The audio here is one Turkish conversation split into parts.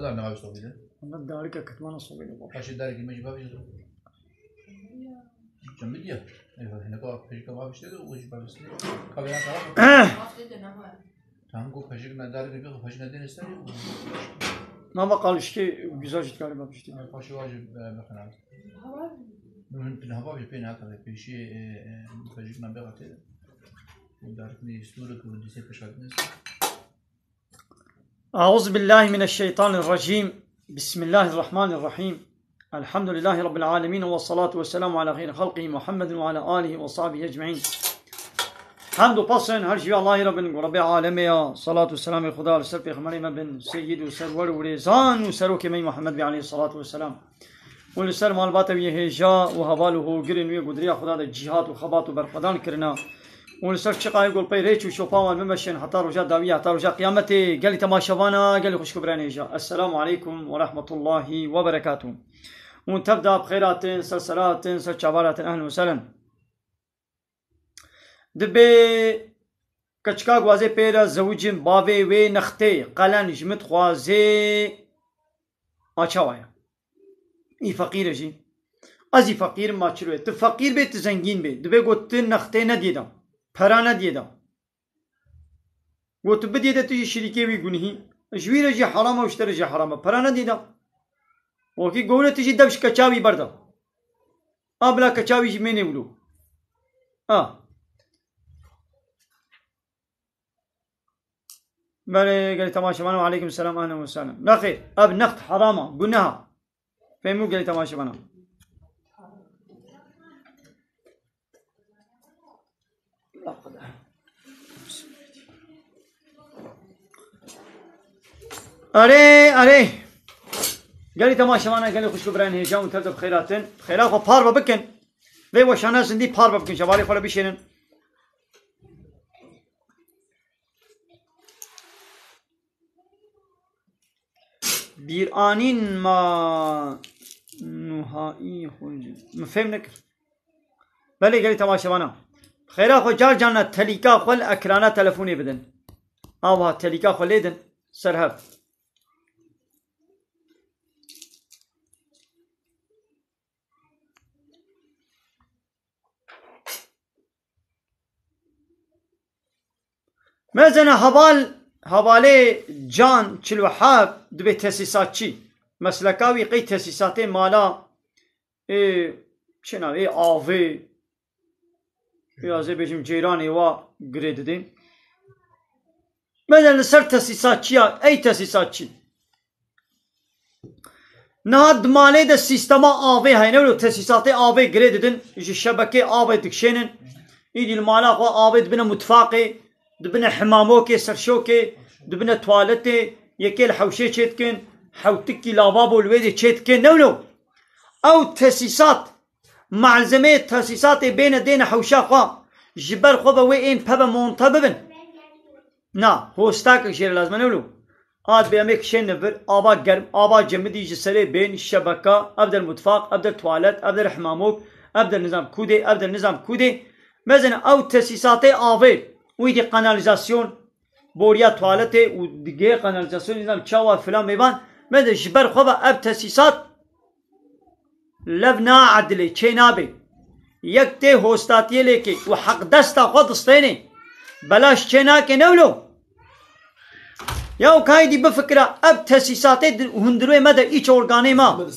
دار نقابش طويلة والله دارك كتمان صوبي باش دارك المجي بابي جنب ديا ايوه هنا بقى بيجي كباب işte de o iş babası kabına taraf tango pajik nadar gibi pajik neden ister Ama kalışki güzel jit galiba işte. paşı vacip bakın abi mümkün hava bir pena kadar bir şey pajik naber atı dark ne istiyor ki bu dise peşadınız Euzu billahi mineşşeytanirracim. Bismillahirrahmanirrahim. Elhamdülillahi Rabbil alemin ve salatu ve selamu ala gayri halqihi Muhammedin ve ala alihi ve sahbihi ecma'in. Hamdu pasen her şey Allah'ı Rabbil alemi ya. Salatu ve selamu ve Khuda ve sel Peygamberime ben Seyyid ve Server ve Rezan ve Seruk Emeği Muhammed ve aleyhi salatu ve selam. Ve lüser malbata ve heja ve havaluhu girin ve gudriya Khuda da cihat ve khabat ve berfadan kirna. و لسر چقای گل پیریچ و شوپاوان ممشن حتی رجا داویه حتی رجا قیامتی گلی تماشاوانا گلی خوش کبرانه جا السلام علیکم و رحمت الله و برکاته و تبدا بخیرات سلسلات سرچوارات اهلا و سهلا دبی کچکا گوازه پیرا زوجین باوی و نخته قلن جمت خوازه آچاوایا ای فقیره جی از ای فقیر ما چلوه تو فقیر بی تو زنگین بی دبی گوت نخته ندیدم پرانه دیدم گوت بدیده توی شریکه وی گنهی جویر جی حرامه و اشتر جی حرامه پرانه دیدم وکی گونه تجی دبش کچاوی برده آبلا کچاوی جی منه ولو بله قلی تماشا منو علیکم السلام اهلا و سلام لا خیر اب نخت حرامه گناها فهمو قلی تماشا منو اره قالي تماشا قالي خوش كبران هيجا وتبدا بخيراتن خيرات باربا بكن ذي وشانا زندي باربا بكن شوالي فلا بيشينن bir anin ma nuhai hunj مفهمنك بله قالي تماشا وانا خيرات خو جار جانا تليكا خل اكرانا تلفوني بدن اوها تليكا خليدن سرهب مثلا حواله جان چلوحاب دبی تاسیسات چی مسلکاوی قی تاسیسات مالا چنان آوه یازه بجیم جیرانی و گرید دیم مثلا سر تاسیسات چی ای تاسیسات چی نه دماله ده سیستم آوه های نولو تاسیسات آوه گرید دین شبکه آوه دکشنن ایدی المالا خوا آوه دبنا متفاقه دبنا حماموكي سرشوكي دبنا توالتي يكيل حوشي تشيتكن حوتكي لافابو الويدي تشيتكن نولو او تاسيسات معلزمه تاسيسات بين دين حوشا خوا جبر خوبا وين بابا منطببن نا هو ستاك شير لازم نولو آد بياميك شين نفر آبا گرم آبا جمدي جسري بين الشبكة ابدا المتفاق ابدا التوالت ابدا الحماموك ابدا النظام كودي ابدا النظام كودي مثلا او تاسيسات آويل ويدي قاناليزاسيون بوريا توالته ودقيق قاناليزاسيون نظام تشاوا فلان ميبان ماذا جبر خوبا اب تاسيسات لبنا عدلي چينابي يكتي هوستاتيه ليكي وحق دستا خود استيني بلاش چيناكي نولو ياو كايدي بفكرة اب تاسيسات هندروي ماذا ايش اورغاني ما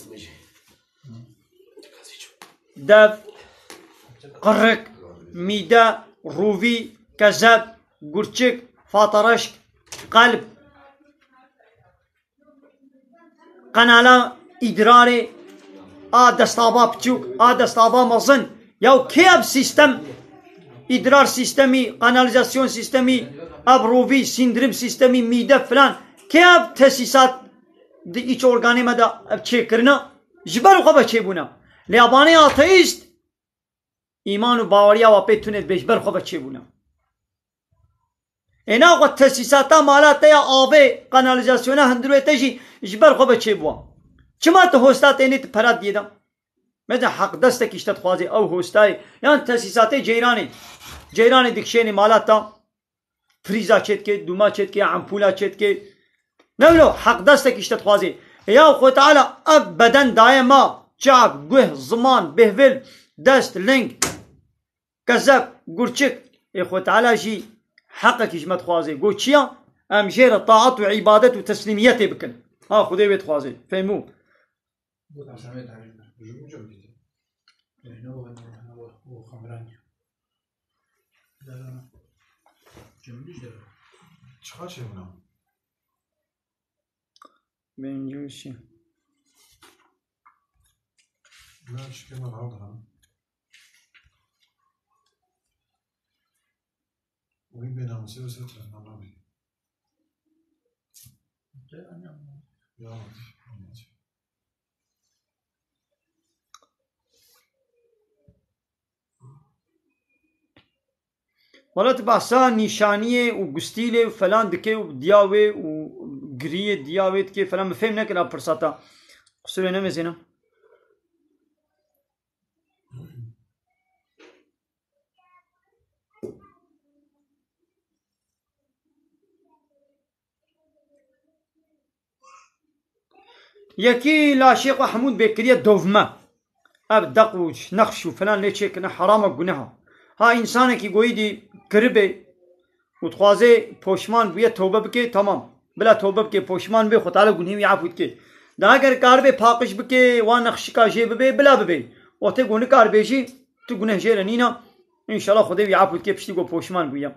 دف قرق ميدا روفي كذاب قرشك فاطرشك قلب قنالا إدراري دستابا بچوك دستابا مزن ياو كياب سيستم إدرار سيستمي قناليزاسيون سيستمي أبروفي سيندرم سيستمي ميدا فلان كياب تاسيسات دي إيش أورغاني مادا بچه کرنا جبرو خبا چه بونا لياباني آتيست إيمان و باوريا و بيتونت بجبر خبا چه بونا اینا قد تاسیساتا مالاتا یا آبه قانالیزاسیونا هندروی تجی جبر خوبه چه بوا چما تو هستات اینیت پراد دیدم مثل حق دسته کشتت خوازی او هستای یان تاسیسات جیرانی دکشینی مالاتا فریزا چت که دوما چت که امپولا چت که نولو حق دستك اشتت خوازي يا أخو تعالى أبدا دائما جاب جه زمان بهفل دست لينك كذاب قرشك يا أخو تعالى جي حقك يجمد خوازي قوتشيا أم جير الطاعات وعبادات وتسليميات بكن ها خذي بيت خوازي فهموا بنجوشي لا شكل ما العوضها وين بينها مسوي سترة نعمل يا رب ولات بحثا نشانية وقستيلة وفلان دكي ودياوي وقرية دياوي دكي فلان مفهم نكنا برساتا قصوري نمزينا يكي لا شيخ حمود بكرية دوفما اب دقوش نخش وفلان ليش كنا حرام قناها ها انسانك يقوي دي كربه وتخوازي پوشمان بيه توبه بكي تمام بلا توبه بكي پوشمان بي خطاله گنهي يعفو بكي دا اگر کار بي فاقش بكي وان نخش کا جي بي بلا بي اوته گون کار بيجي تو گنه جير نينا ان شاء الله خدي يعفو بكي پشتي گو پوشمان بيه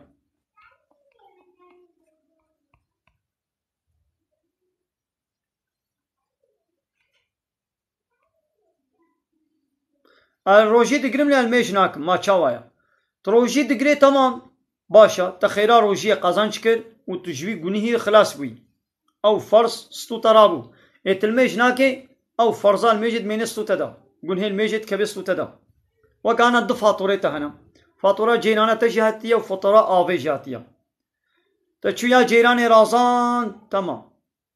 الروجي دقرم لي الميش ناكم ما تشاوايا تروجي دقري تمام باشا تخيرا روجي قازان شكر وتجوي قنيه خلاص بي او فرص ستو ترابو ات الميش ناكي او فرزا الميجد من ستو تدا قنيه الميجد كبي ستو تدا وكانت دو فاتوريتا هنا فاتورة جيرانة تجهاتية وفاتورة آوي جهاتية تشويا جيراني رازان تمام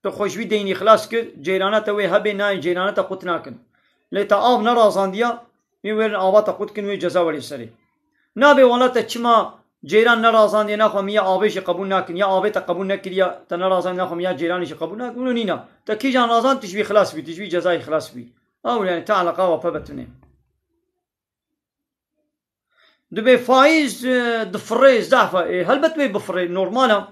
تخوشوي ديني خلاص كر جيرانة توي هبي ناي جيرانة تقوتناكن ليتا آب نرازان ديا میویرن آبا تقود کنوی جزا ولی سری نابه والا تچما جیران نرازان دی نخوام یا آبش قبول نکن یا آبه قبول نکر یا تنرازان نخوام یا جیرانش قبول نکن ولو نینا تکی جان رازان تشوی خلاص بی تشوی جزای خلاص بی او يعني تعلقا وفبتني دبي فايز دفري زعفة هل بتبي بفري نورمالا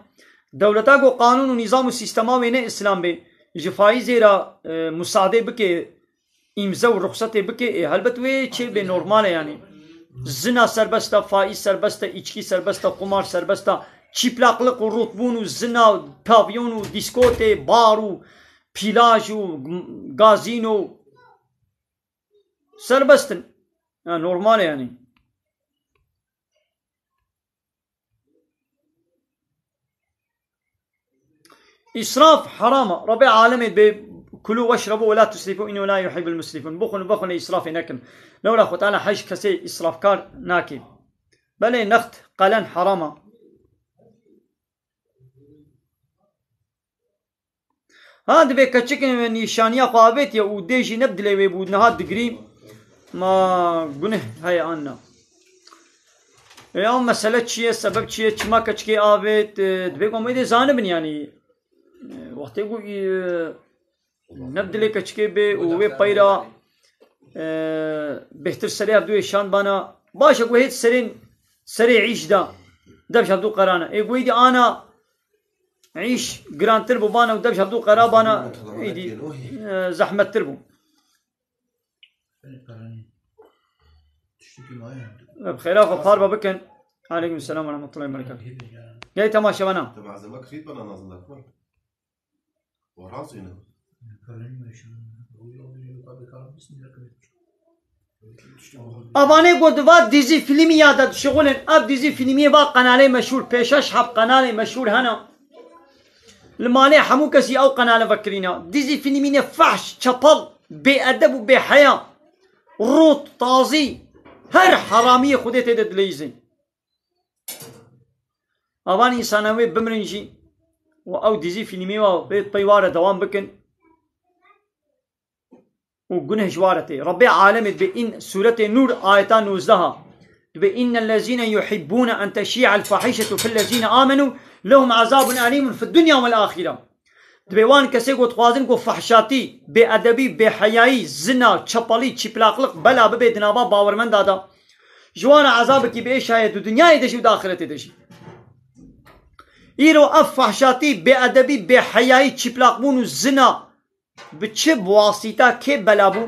دولتاكو قانون ونظام وسيستما وين اسلام بي يجي فايز را مساعده بكي امضا ورخصت بكي هل بتبي شيء بي نورمالا يعني زنا سربستا فايز سربستا içki سربستا قمار سربستا çıplaklık و rutbun و zina و pavyon و diskote bar و plaj و gazino سربستن نورمال يعني إسراف حرام رب العالمين كلوا واشربوا ولا تسرفوا إنه لا يحب المسرفين بخن إسراف نكم لولا خد على حج كسي إسراف كار ناكي بل نخت قلن حرام هذا بكتشك نشانية قابت يا وديجي نبدل ويبود نهاد دقري ما قنه هاي عنا يوم مسألة شيء سبب شيء ما كتشكي آبت دبيكم إذا زانبن يعني وقت يقول نبدل كتشكي به ووي بايرا بهتر سريع بدو يشان بانا باش أقول هيت سريع عيش دا دبش هبدو قرانا يقول إذا أنا عيش جران تربو بانا ودبش هبدو قرابانا إيدي زحمة تربو بخير فار بكن عليكم السلام ورحمة الله وبركاته جاي تماشى وانا تبع زمك فيت بنا نازل لك وراسينا ابانه قدوات ديزي فيلمي يادت شغل اب ديزي فيلمي با قناه مشهور پیشش حب قناه مشهور هنا المالي حمو كسي او قناه فكرينا ديزي فيلمي فحش چپل بأدب وبحياة روت طازي هر حرامية خودت هدد ليزي اوان انسانوي بمرنجي و او ديزي فيلمي و بيت بيوارة دوام بكن و گنه جوارته ربي عالمت بإن سورة نور آيتان نوزدها بإن الذين يحبون أن تشيع الفاحشة في الذين آمنوا لهم عذاب أليم في الدنيا والآخرة دبیوان کسی گوت خوازن گو فحشاتی بی ادبی بی حیایی زنا چپالی چپلاقلق بلا ببی دنابا باورمند دادا جوان عذاب کی به شاید دنیای دشی و آخرت دشی ایرو اف فحشاتی بی ادبی بی حیایی چپلاقبون و زنا بچه بواسطه که بلابو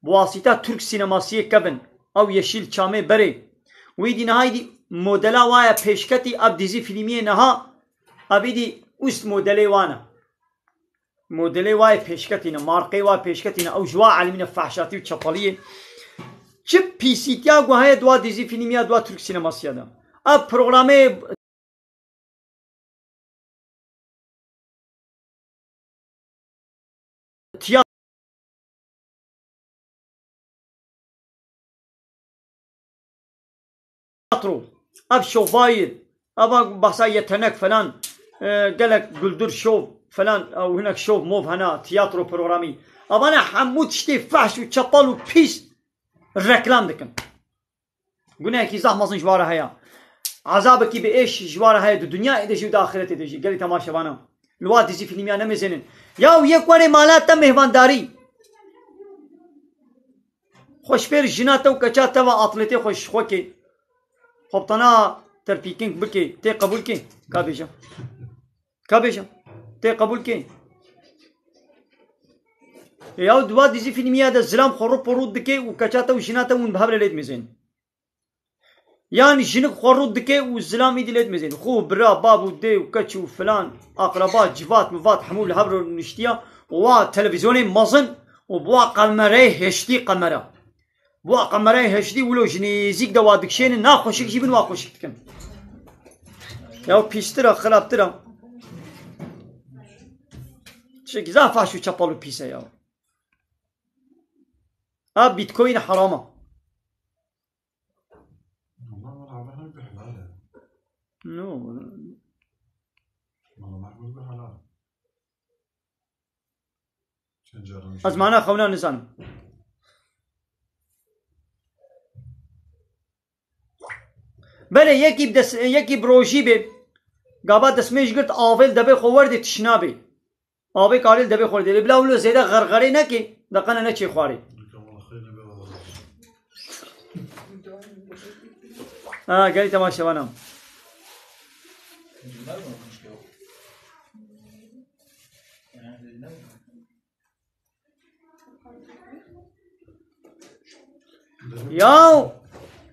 بواسطه ترک سینماسی کبن او yeşil çame bere ویدی نهایی دی مدلا وای پیشکتی اب دیزی فیلمی نها ابی دی اوست مدلی وانا مدلی وای پیشکتی نه مارکی وای پیشکتی نه او جوا علمین فحشاتی و چپالیه چه پیسیتیا گوهای دوا دیزی فیلمی دوا ترک سینماسی دا اب پروگرامه تياترو اب شوفاير ابا بحثا يتنك فلان قالك قلدر شوف فلان او هناك شوف موف هنا تياترو بروغرامي ابا انا حمود شتي فحش وشطال وبيس الركلام دكن قلنا هيك زحمه جواره هيا عذابك بايش جواره هيا الدنيا ادشي وداخلت ادشي قال لي تماشى بانا الواد يجي فيلمي انا مزنن يا ويكوني مالات مهمانداري خوش بير جناته وكچاته واطلتي خوش خوكي خب تنا ترپیکنگ بکی تی قبول کی کابیشم تی قبول کی یا دوا دیزی فیلمیه ده زلام خورو پرود دکی و کچاته و جناته اون بهبل لید میزین yani jinik خورود دکی و زلام ایدی لید میزین خو برا بابو دی و کچ و فلان اقربا جوات مفات حمول هبر نشتیا و تلویزیون مازن و بوا قمره هشتی قمره bu kamerayı HD ولو جنيزيك دوا دكشين ناخوشك جيبن واخوشك كم يا بيسترا خرابترا شك زافا شو تشابلو بيسا يا بيتكوين حرامه والله ما العبها بحلال نو والله محمود بحلال از معنا خونا نزان بله یکی بروژی به گابا دسمش گرت آول دبی خوارد تشنابی آبی کاریل دبی خورده بلا ولو زیاده غرغره نکی دقنه نچی خواری گلی تماشا بانم یاو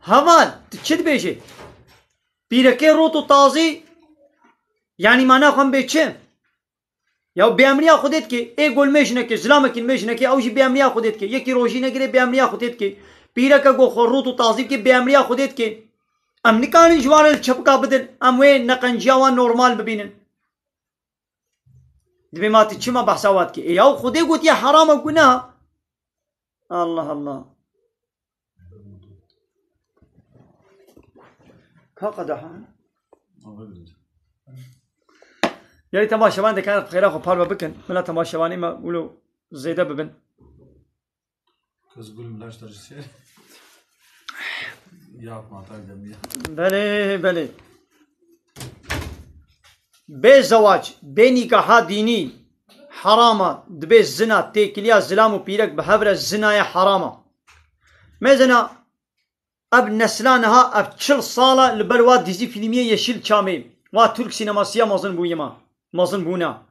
همان چی بیشی بیرکه روت و تازی یعنی مانا خم بیچه یا بیامریا خودت که ای گل میشنه که زلامکین میشنه که اوجی بیامریا خودت که یکی روزی نگیره بیامریا خودت که بیرکه گو خور روت و تازی که بیامریا خودت که ام نکانی جوار چپکا بدن ام وی نقنجیاوان نورمال ببینن دبی ماتی چما بحثاوات که یا خودی گوت یا حرام و گناه الله الله قدحان يعني تماشوان ده كانت بخير اخو باربا بكن ولا تماشواني ما ولو زيدا ببن كز قول ملاش درجة يا ما جميع بله بزواج بنكاح ديني حرامه دبي الزنا تيكليا زلام وبيرك بهبر الزنا يا حرامه مزنا اب نسلانها اب 40 ساله لبرواد ديزي فيلميه يشيل شامي وا ترك سينماسيا مازن بويما مازن بونا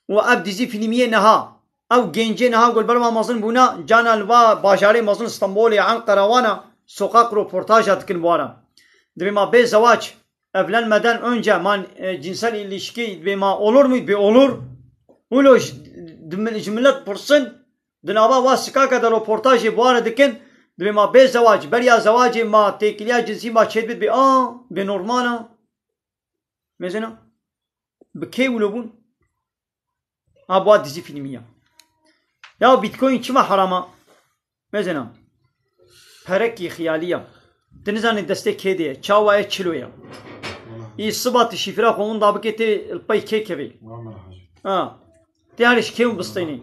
و اب ديزي فيلميه نها او گنجه نها گل برما مازن بونا جانا الوا باجاري مازن اسطنبول انقره وانا sokak röportaj atkin bu ara. Dibima be zavaç evlenmeden önce man cinsel ilişki dibima olur mu? Be olur. Ulo millet pırsın dinava va sikaka da röportajı bu ara dikin dibima be zavaç beriya zavacı ma tekiliya cinsi ma çedbit be be normala. Mesela be ke ulubun bu dizi filmiya. Ya Bitcoin kime harama? Mesela Perekki xiyaliya. Denizani destek hediye. Çavaya çiloya. İyi sıbatı şifre konun da baketi pay kekevi. Ha. Tiyariş kim bıstayni?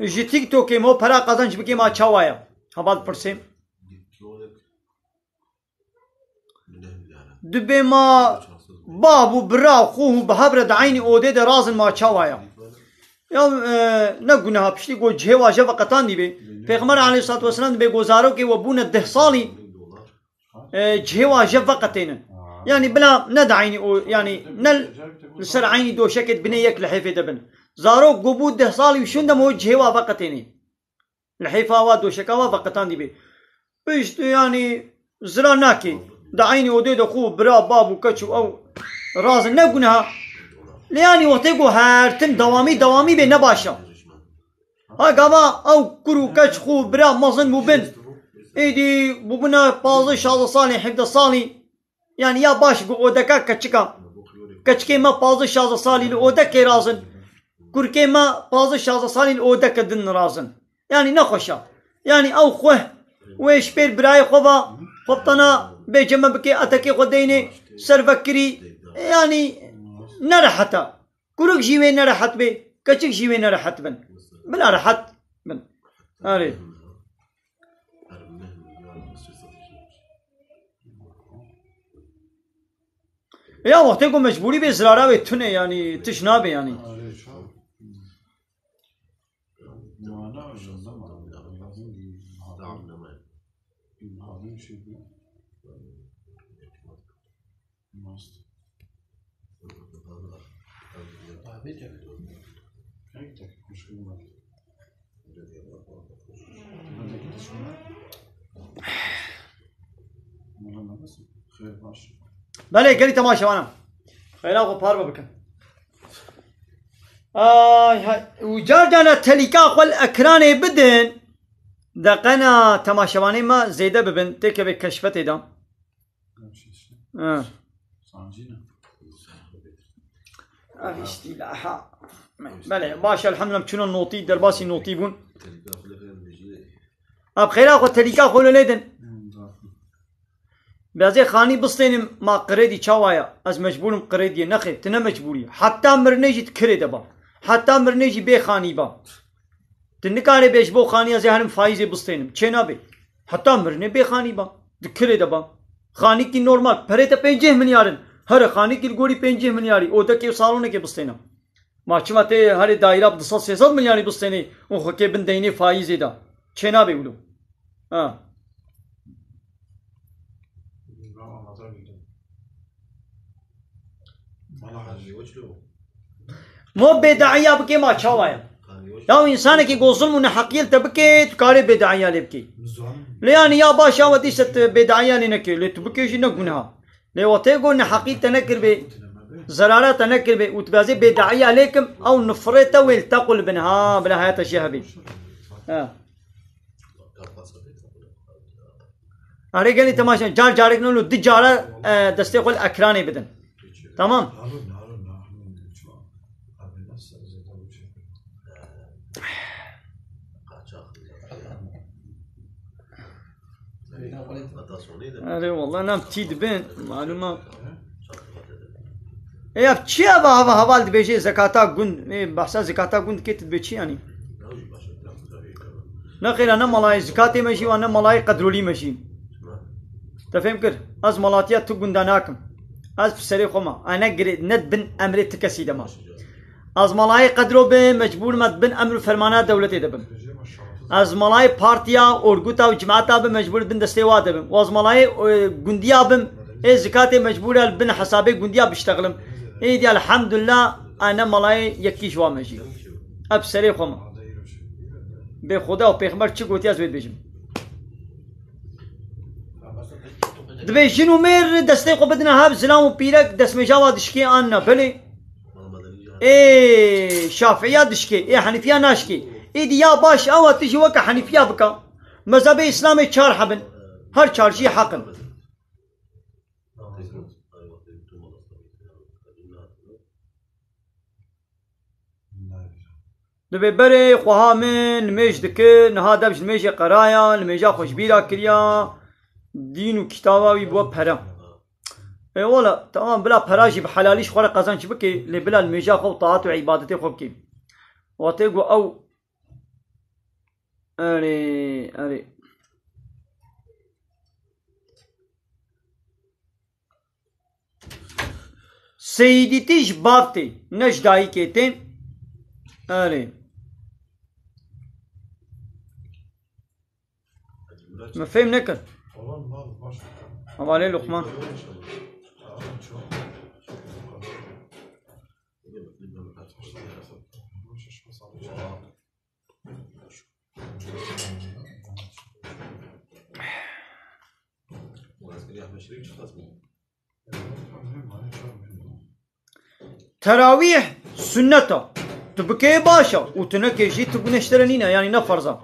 ji TikTokê mo pera qazanc bikê ma çawa ye heva dipirsêm dibê ma bav û bira xwe û bi hev re di eynî odê de razin ma çawa ye ya ne guneha piştî got cihêwa je veqetan dîbê Pêxember aleyhissalatu vesselam dibê got zarokê we bûne 10 salî cihêwa je veqetênin yani bila ne di eynî yani ne li ser eynî doşekê binê yek lihêfê de bin zarok gobû 10 salî û şûn dema cihêwa veqetênê lihêfa wa doşeka wa veqetan dîbê piştî yani zira nakê di eynî odê de xwe bira bav û keç û ew razin ne guneha yani wextê got hertin dewamî bê ne baş e ha gava ew kur û keç xwe bira mezin bû bin êdî bûbûne 15-16 salî 17 salî yani ya baş got odeka keçika keçikê me 15-16 salî li odekê razin kurkê me 15-16 salî li odeke din razin yani nexweş e yani ew xwe wê ji pêr birayê xwe ve xwebtana bêje me bike etekê xwe deynê servekirî yani nerehet e kuruk jî wê nerehet bê keçik jî wê nerehet bin bila rehet bin erê ya wextê ku mecbûrî bê zirara wê tune yani tiş nabe yani بله گری تماشاوانم خیلی خوب پار بکن و جار جانا تلیکا خول اکرانه بدن دقیقا تماشاوانی ما زیده ببین تیکه به کشفت ایدام بله باشه الحمدلله چون نوتی در باسی نوتی بون اب خیلی خوب تلیکا خولو لیدن بعضی خانی بستینم ما قریدی چاوایا از مجبورم قریدی نخی تنه مجبوری حتی مرنیجی تکرده با حتی مرنیجی بی خانی با تنکاری بیش بو خانی از هرم فایزی بستینم چه نبی حتی مرنی بی خانی با تکرده با خانی کی نورمال پره تا 5 میلیارد هر خانی کی گوری 5 میلیاری او تا کی سالونه کی بستینم ما چمته هر دایره 200 میلیاری بستینی او خو کی بندینی فایزی دا چه نبی ولو ها مو بدعية بكي ما شوايا يا إنسان كي قوصل من حقيل تبكي تكاري بدعية لبكي لأن يا باشا وديست بدعية لنكي لتبكي شي نقولها لوتيقو إن حقيل تنكر بي زرارة تنكر بي وتبازي بدعية عليكم أو نفرته والتقل بنها بلا حياة الشهبي أري قال لي تماشا جار جارك نقول دي جارة دستيقل أكراني بدن تمام أري والله نام تيد بين معلومة إيه بتشي هذا هوال بيجي زكاة جند إيه بحث زكاة جند كيت بتشي يعني نخير أنا ملاي زكاة ماشي وأنا ملاي قدرولي ماشي تفهم كر أز ملاتيات تجندناكم أز بسري خما أنا قريت ند بن أمر تكسي دما أز ملاي قدرو بن مجبور مد بن أمر فرمانات دولتي دبن از مالای پارتیا اورگوتا و جماعتا به مجبور بن دستیوا دبم و از مالای گندیا بم ای زکات مجبور بن حسابه گندیا بشتغلم ای دی الحمدلله انا مالای یکی جوا مجی اب سری خم به خدا و پیغمبر چی گوتی از وید بجم دبی جنو میر دستی خو بدنا هاب سلام و پیرک دست مجاوا دشکی آن بله ای شافعیه دشکی ای حنفیه ناشکی ایدی یا باش او تجي وك حنفيه بكا مذهب اسلامي 4 حبن هر 4 شي حقن دبي بري خوها من ميج دك نها دبج ميج قرايا الميجا خوشبيرا كريا دين و كتابا بي بو پرم اي والله تمام بلا براجي بحلاليش خورا قزانش بكي اللي بلا الميجا خو طاعات وعبادتي خو بكي واتيقو او اري سيدتيش بابتي نش داي كيتين اري ما فهم نكر والله ما باش حوالي لقمان تراويح سنته تبكي باشا وتنكي جي تبقى نشترنينا يعني نفرزه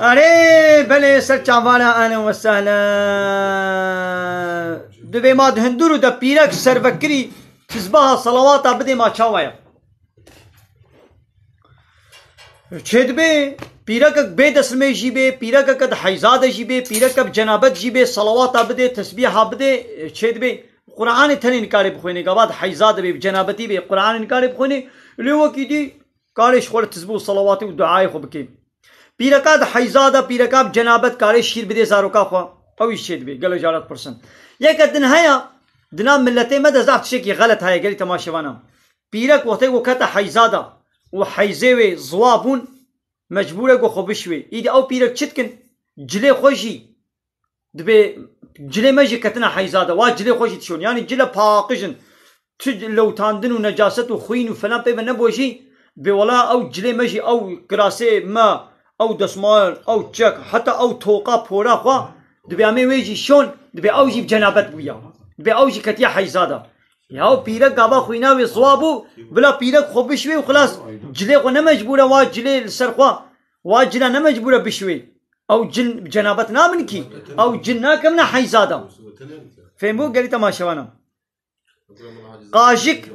أري بلي سرچاوانا أهلا وسهلا دبي ما دهندورو دا بيرك سرفكري تزباها صلوات بدي ما چاوايا چدبي بيرك بيد اسمي جيبي بيرك قد حيزاد جيبي بيرك بجنابت جيبي صلوات بدي تسبيح بدي چدبي قرآن تني نكاري بخويني قباد حيزاد بي بجنابتي بي قرآن نكاري بخويني اللي هو كيدي قالش خور تسبو صلواتي ودعائي خو بكي پیرکا حیزاده پیرکا جنابت کاری شیر بده زاروکا خوا او ایشید بی گلو جارت پرسن یک دن هیا دنا ملته مد زعت شکی غلط هیا گلی تماشوانم پیرک وقتی کو کتا حیزاده و حیزه زوابون مجبوره کو خوبشوي ایدی او پیرک چتکن جلی خوشی دبی جلی مجی کتنا حیزاده وا جلی خوشی تشون یعنی جلی پاقجن تج لو تاندن و نجاست و خوین و فلان پیبن نبوشی بی ولا او جلی مجی او کراسه ما او دسمال او تشك حتى او توقا بورا خوا دبي امي ويجي شون دبي او جيب جنابت بويا دبي او جي كتيا حيزاده ياو بيرك غابا خوينا وي صوابو بلا بيرك خو بشوي وخلاص جلي خو نمجبوره وا جلي السرخوا وا جلا نمجبوره بشوي او جن جنابت نامنكي او جنا كمنا حيزاده فهمو قالي تماشوانا قاجك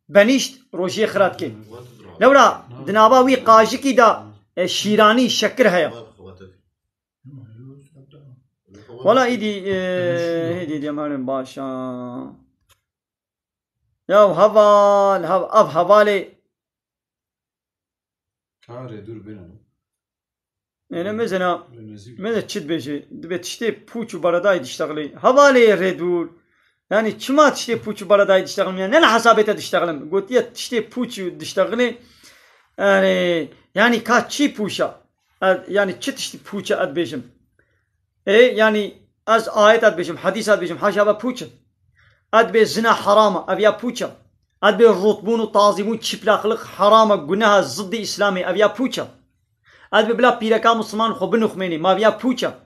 بنيشت روشي خراتكي لولا دنابا وي قاجكي دا شیرانی شکر هيا ولا ايدي دي مالن باشا يا هوال هوالي كاري دور بيننا يعني مثلا تشد بيجي دبي تشتي بوچو براداي تشتغلي هوالي ردول يعني چما تشتي بوچو براداي تشتغلي يعني انا حسابيته تشتغلم قلت يا تشتي بوچو تشتغلي يعني كاتشي بوشا يعني تشتشتي بوشا اد بيجم ايه يعني از آيات اد بيجم حديث اد بيجم حاشا بوشا اد بي زنا حرامة ابيا بوشا اد بي الرطبون وطازمون تشبلاخلق حرامة قناها ضد اسلامي ابيا بوشا اد بي بلا بيركا مسلمان خو بنخميني ما بيا بوشا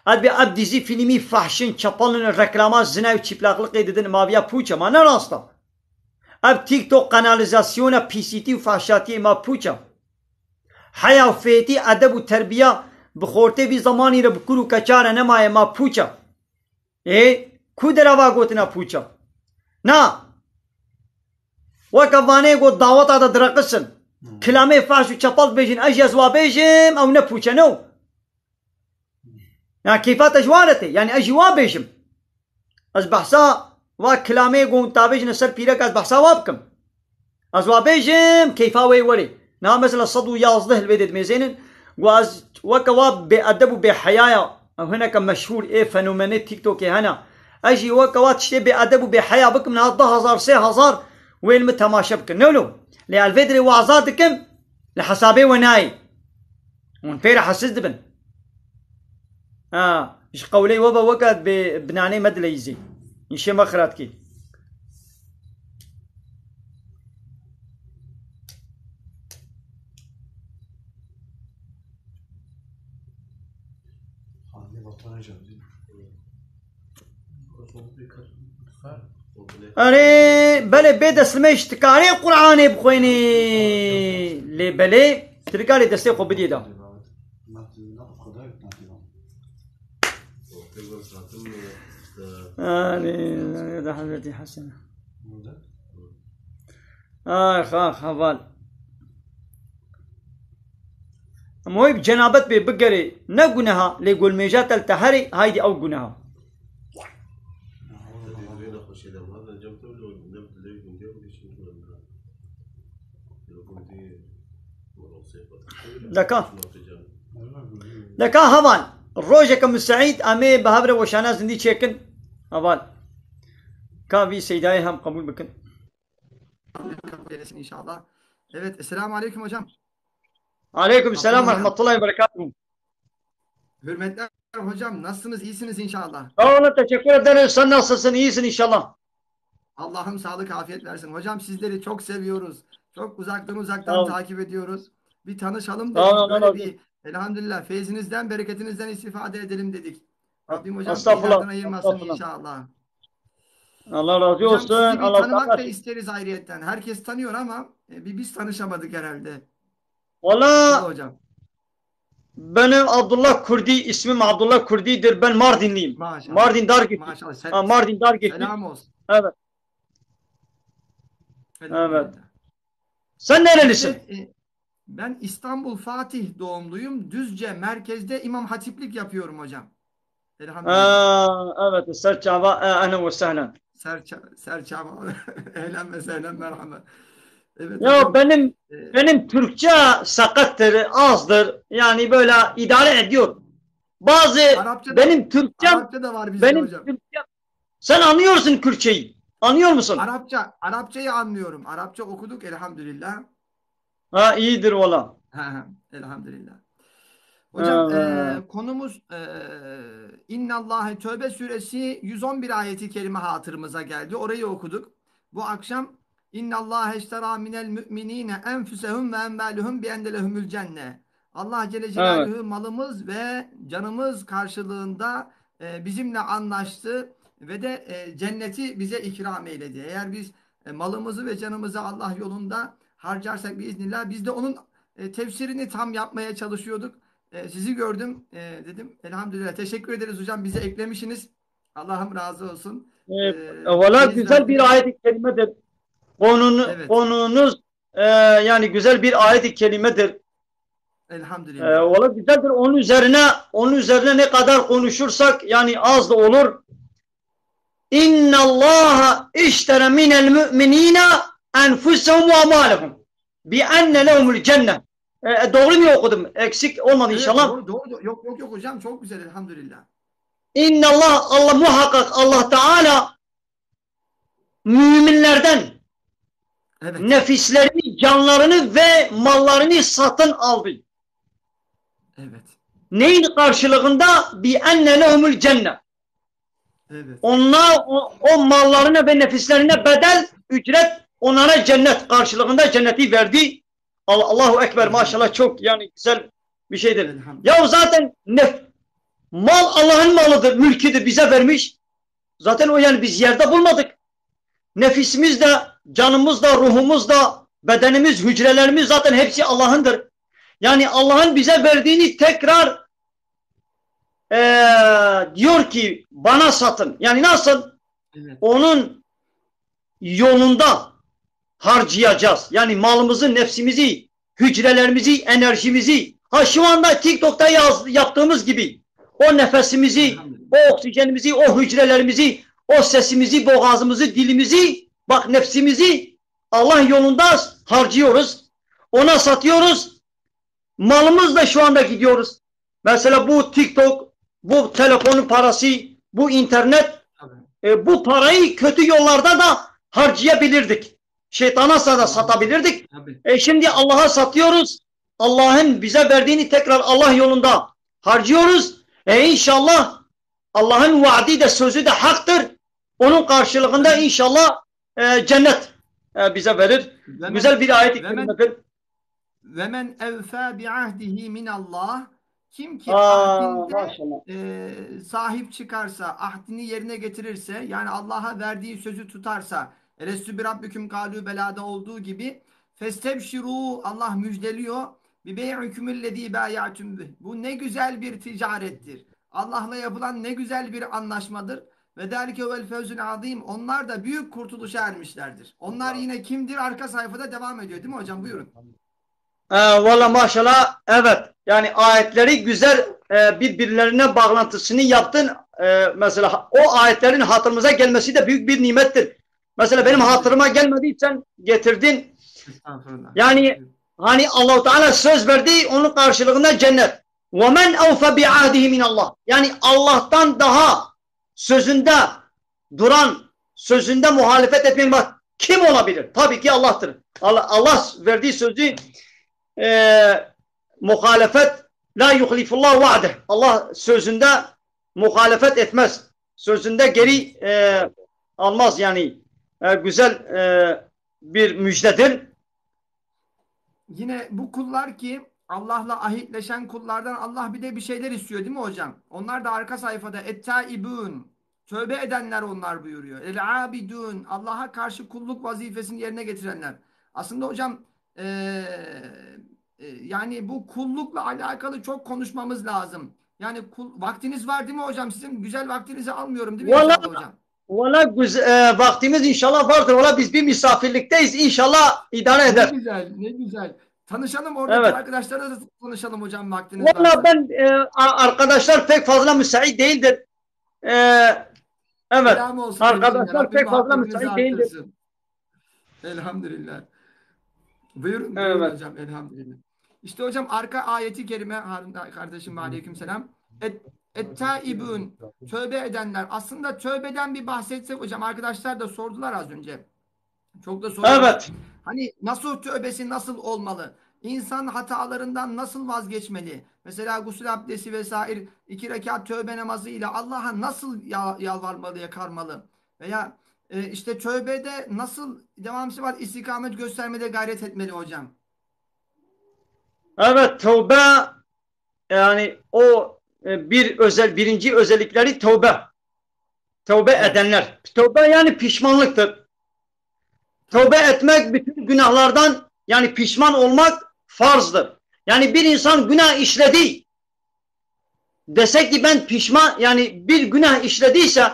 اد بي اب ديزي فيلمي فحشين چپلن ركلامات زنا وتشبلاخلق ددن ما بيا بوشا ما نراستا اب تيك توك قناليزاسيون بي سي تي وفحشاتي ما بوشا حيا وفيتي ادب وتربيه بخورتي في زماني ربكرو كچار نما ما بوچا ايه كودروا گوتنا بوچا نا وكفاني گو دعوت هذا درقسن كلامي فاش وچپل بيجن اجي زوا بيجم او نبوچا نو يعني كيفات اجوارتي يعني اجي وا بيجم از بحثا وا كلامي گو تابج نسر بيرك از بحثا وابكم از وا بيجم كيفا وي ولي نا مثلا صدو يازده البيدد ميزين واز وكواب بأدب وبحياة هناك مشهور ايه فنومني تيك توك هنا اجي وكوات تشتي بأدب وبحياة بكم من 10,000 3,000 وين متماشى بك نولو لالفيدري وعزاتكم لحسابي وناي ونفير حسس دبن ايش قولي وبا وقت ببناني مدليزي يشي مخراتكي أري بلي بيد اسميش تكاري قرآني بخويني لي بلي تركاري دستي خو بدي دا أري ده حضرتي حسنة Haval. Muhib cenabet be bigari ne günaha le gulmejat el tahari haydi av günaha. وين اخر شيء ده هذا جبته لو جبت اللي يكون جنبه ليش يقول لو كنت Daka. Daka haval. Rojeka müsait ame behavre voşana zindi çekin. Haval. Kavi seydayı hem kabul bakın. kabul eylesin inşallah. Evet, Esselamu Aleyküm hocam. Aleyküm selam ve rahmetullahi ve berekatuhu. Hürmetler hocam, nasılsınız? İyisiniz inşallah. Sağ olun, teşekkür ederiz. Sen nasılsın? İyisin inşallah. Allah'ım sağlık, afiyet versin. Hocam sizleri çok seviyoruz. Çok uzaktan Sağ olun. takip ediyoruz. Bir tanışalım Sağ olun, dedik. Allah Böyle bir elhamdülillah feyzinizden, bereketinizden istifade edelim dedik. Rabbim hocam Estağfurullah, sizlerden ayırmasın estağfurullah. inşallah. Allah razı Hocam olsun. sizi bir Allah tanımak da razı olsun. isteriz ayrıyetten. Herkes tanıyor ama biz tanışamadık herhalde. Valla Hocam. benim Abdullah Kurdi, ismim Abdullah Kurdi'dir. Ben Mardinliyim. Maşallah. Mardin Dargıklı. Maşallah. Mardin Dargıklı. Selam olsun. Evet. Elhamdülillah. Sen nerelisin? Ben İstanbul Fatih doğumluyum. Düzce merkezde İmam Hatiplik yapıyorum hocam. Elhamdülillah. Evet. Serçava. Ehlen ve sehlen. Serçama. Ehlen ve sehlen merhaba. Evet Ya hocam. benim Türkçe sakattır, azdır. Yani böyle idare ediyor. Bazı benim Türkçem Arapça da var bizde hocam. Türkçem. Sen anlıyorsun Kürtçeyi. Anlıyor musun? Arapçayı anlıyorum. Arapça okuduk elhamdülillah. Ha iyidir valla. Elhamdülillah. Hocam konumuz İnnallâhe Tövbe suresi 111 ayeti kerime hatırımıza geldi. Orayı okuduk. Bu akşam İnnallâhe işterâ minel mü'minîne enfusehum ve envâluhum bi enne lehumul cenne. Allah Celle Celaluhu malımız ve canımız karşılığında bizimle anlaştı ve de cenneti bize ikram eyledi. Eğer biz malımızı ve canımızı Allah yolunda harcarsak biiznillah, biz de onun tefsirini tam yapmaya çalışıyorduk. Sizi gördüm, dedim elhamdülillah. Teşekkür ederiz hocam, bizi eklemişsiniz. Allah'ım razı olsun. Valla güzel bir ayet-i kerimedir. Konunuz yani güzel bir ayet-i kerimedir. Elhamdülillah. Valla güzeldir. Onun üzerine ne kadar konuşursak yani az da olur. İnna Allaha iştere minel müminine enfusehum ve amalehum bi enne lehumul cennet. Doğru mu okudum? Eksik olmadı inşallah. Doğru. Yok hocam, çok güzel elhamdülillah. İnna Allah muhakkak Allah Teala müminlerden nefislerini, canlarını ve mallarını satın aldı. Evet. Neyin karşılığında? Bi enne lehumul cennet. Evet. Onlar o mallarına ve nefislerine bedel, ücret, onlara cennet karşılığında cenneti verdi. Allahu Ekber, maşallah, çok yani güzel bir şeydir. Ya zaten mal Allah'ın malıdır, mülküdür, bize vermiş. Zaten o yani biz yerde bulmadık. Nefisimiz de, canımız da, ruhumuz da, bedenimiz, hücrelerimiz zaten hepsi Allah'ındır. Yani Allah'ın bize verdiğini tekrar diyor ki bana satın. Yani nasıl? Evet. Onun yolunda harcayacağız. Yani malımızı, nefsimizi, hücrelerimizi, enerjimizi. Şu anda TikTok'ta yaptığımız gibi o nefesimizi, o oksijenimizi, o hücrelerimizi, o sesimizi, boğazımızı, dilimizi, bak nefsimizi Allah yolunda harcıyoruz. Ona satıyoruz. Malımızla şu anda gidiyoruz. Mesela bu TikTok, bu telefonun parası, bu internet, bu parayı kötü yollarda da harcayabilirdik. Şeytana da satabilirdik. Şimdi Allah'a satıyoruz. Allah'ın bize verdiğini tekrar Allah yolunda harcıyoruz. İnşallah Allah'ın vaadi de sözü de haktır. Onun karşılığında inşallah cennet bize verir. Güzel bir ayet-i kerimedir. Ve men evfâ bi'ahdihi minallah. Kim ki ahdinde sahip çıkarsa, ahdini yerine getirirse, yani Allah'a verdiği sözü tutarsa, Elestü bi rabbiküm kâlû belâda olduğu gibi, festebşirû, Allah müjdeliyor, bi bey'ükümüllezî bâyâtüm bih. Bu ne güzel bir ticarettir. Allah'la yapılan ne güzel bir anlaşmadır. ve zâlike huvel fevzul azîm. Onlar da büyük kurtuluşa ermişlerdir. Onlar yine kimdir? Arka sayfada devam ediyor değil mi hocam? Buyurun. Valla maşallah, evet. Yani ayetleri güzel birbirlerine bağlantısını yaptın. Mesela o ayetlerin hatırımıza gelmesi de büyük bir nimettir. Mesela benim hatırıma gelmediysen getirdin. Estağfurullah. Yani hani Allah-u Teala söz verdi, onun karşılığında cennet. وَمَنْ اَوْفَ بِعَادِهِ مِنَ Allah. Yani Allah'tan daha sözünde duran, sözünde muhalefet etmeyen bak kim olabilir? Tabii ki Allah'tır. Allah verdiği sözü muhalefet la yuhlifullah va'deh. Allah sözünde muhalefet etmez. Sözünde geri almaz yani. Güzel bir müjdedir. Yine bu kullar ki Allah'la ahitleşen kullardan Allah bir de bir şeyler istiyor değil mi hocam? Onlar da arka sayfada ettaibun, tövbe edenler onlar buyuruyor. El-abidun, Allah'a karşı kulluk vazifesini yerine getirenler. Aslında hocam yani bu kullukla alakalı çok konuşmamız lazım. Yani vaktiniz var değil mi hocam? Sizin güzel vaktinizi almıyorum değil mi inşallah hocam? Valla vaktimiz inşallah vardır. Valla biz bir misafirlikteyiz. İnşallah idare eder. Ne güzel, ne güzel. Tanışalım oradaki Evet. arkadaşlarla da tanışalım hocam vaktiniz Valla varsa. ben arkadaşlar pek fazla müsait değildir. Evet. Selam olsun. Arkadaşlar Rabbim pek fazla muhabbetinizi müsait değildir. arttırsın. Elhamdülillah. Buyurun, buyurun Evet. hocam elhamdülillah. İşte hocam arka ayeti kerime Harun kardeşim aleykümselam. Et-taibun, tövbe edenler. Aslında tövbeden bir bahsetsek hocam, arkadaşlar da sordular az önce. Çok da soruyorlar. Evet. Hani nasuh tövbesi nasıl olmalı? İnsan hatalarından nasıl vazgeçmeli? Mesela gusül abdesti vesaire 2 rekat tövbe namazı ile Allah'a nasıl yalvarmalı, yakarmalı? Veya işte tövbede nasıl devamsız istikamet göstermede gayret etmeli hocam? Evet, tövbe yani o birinci özellikleri tövbe. Tövbe edenler. Tövbe yani pişmanlıktır. Tövbe etmek bütün günahlardan yani pişman olmak farzdır. Yani bir insan günah işledi desek ki ben pişman yani bir günah işlediyse